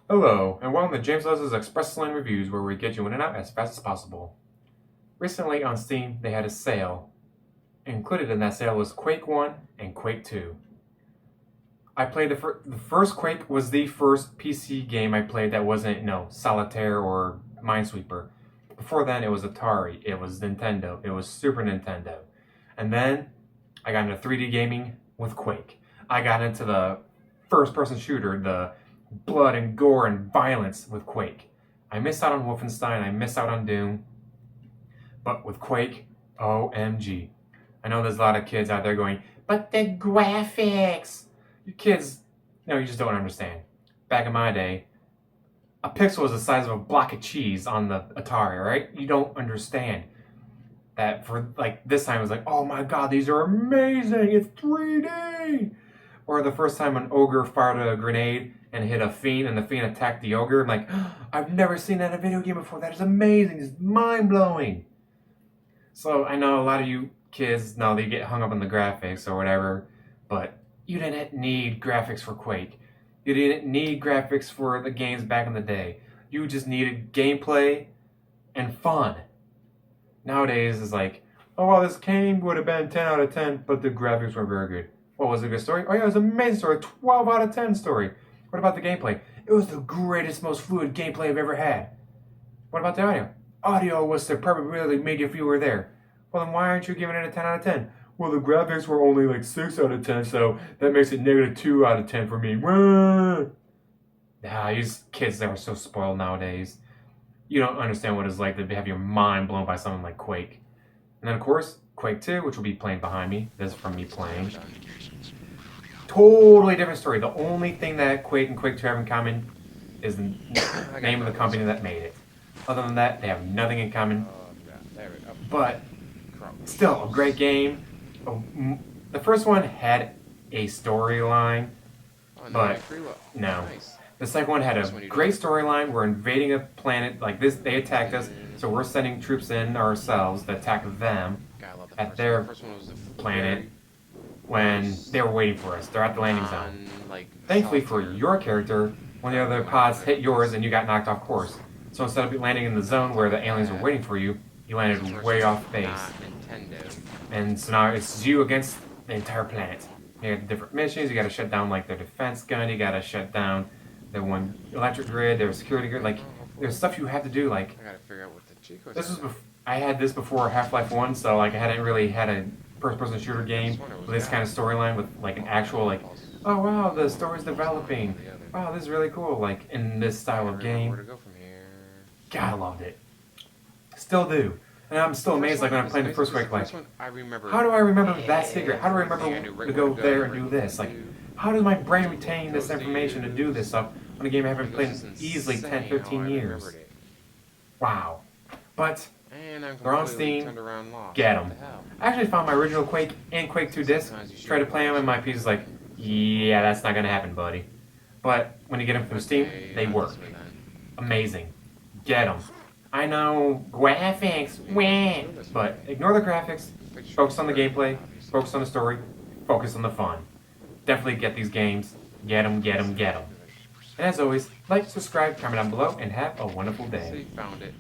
Hello, and welcome to James Leslie's Express Lane Reviews, where we get you in and out as fast as possible. Recently on Steam, they had a sale. Included in that sale was Quake 1 and Quake 2. I played the first Quake was the first PC game I played that wasn't, Solitaire or Minesweeper. Before then, it was Atari, it was Nintendo, it was Super Nintendo. And then, I got into 3D gaming with Quake. I got into the first-person shooter, the blood and gore and violence with Quake. I missed out on Wolfenstein, I missed out on Doom, but with Quake, OMG. I know there's a lot of kids out there going, but the graphics! You kids, no, you just don't understand. Back in my day, a pixel was the size of a block of cheese on the Atari, right? You don't understand. That for, this time it was like, oh my god, these are amazing, it's 3D! Or the first time an ogre fired a grenade and hit a fiend, and the fiend attacked the ogre. I'm like, I've never seen that in a video game before. That is amazing. It's mind-blowing. So I know a lot of you kids, they get hung up on the graphics or whatever, but you didn't need graphics for Quake. You didn't need graphics for the games back in the day. You just needed gameplay and fun. Nowadays, it's like, oh, well, this game would have been 10 out of 10, but the graphics weren't very good. What was a good story? Oh yeah, it was an amazing story. 12 out of 10 story. What about the gameplay? It was the greatest, most fluid gameplay I've ever had. What about the audio? Audio was superb. It really made you feel you were there. Well, then why aren't you giving it a 10 out of 10? Well, the graphics were only like 6 out of 10, so that makes it negative 2 out of 10 for me. These kids that are so spoiled nowadays. You don't understand what it's like to have your mind blown by something like Quake. And then, of course, Quake 2, which will be playing behind me. This is from me playing. Totally different story. The only thing that Quake and Quake 2 have in common is the name of the company that made it. Other than that, they have nothing in common. But still, a great game. The first one had a storyline, but no. The second one had a great storyline. We're invading a planet like this. They attacked us, so we're sending troops in ourselves to attack them at their planet when they were waiting for us. They're at the landing zone. Thankfully for your character, one of the other pods hit yours and you got knocked off course. So instead of landing in the zone where the aliens were waiting for you, you landed way off base. And so now it's you against the entire planet. You got different missions, you gotta shut down their defense gun, you gotta shut down the one electric grid, their security grid, there's stuff you have to do, I gotta figure out what the Chico's this was I had this before Half-Life 1, so I hadn't really had a first-person shooter game with this kind of storyline with an actual oh wow, the story's developing. Wow, this is really cool, in this style of game. Where to go from here? God, I loved it. Still do. And I'm still amazed when I'm playing the first Quake, how do I remember that secret? How do I remember to go there and do this? How does my brain retain this information to do this stuff on a game I haven't played in easily 10, 15 years? Wow. But they're on Steam. Get them. I actually found my original Quake and Quake 2 disc. Tried to play them, and my PC is yeah, that's not gonna happen, buddy. But when you get them from Steam, they work. Amazing. Get them. I know graphics, but ignore the graphics. Focus on the gameplay. Focus on the story. Focus on the fun. Definitely get these games. Get them, get them, get them. And as always, like, subscribe, comment down below, and have a wonderful So day. you found it.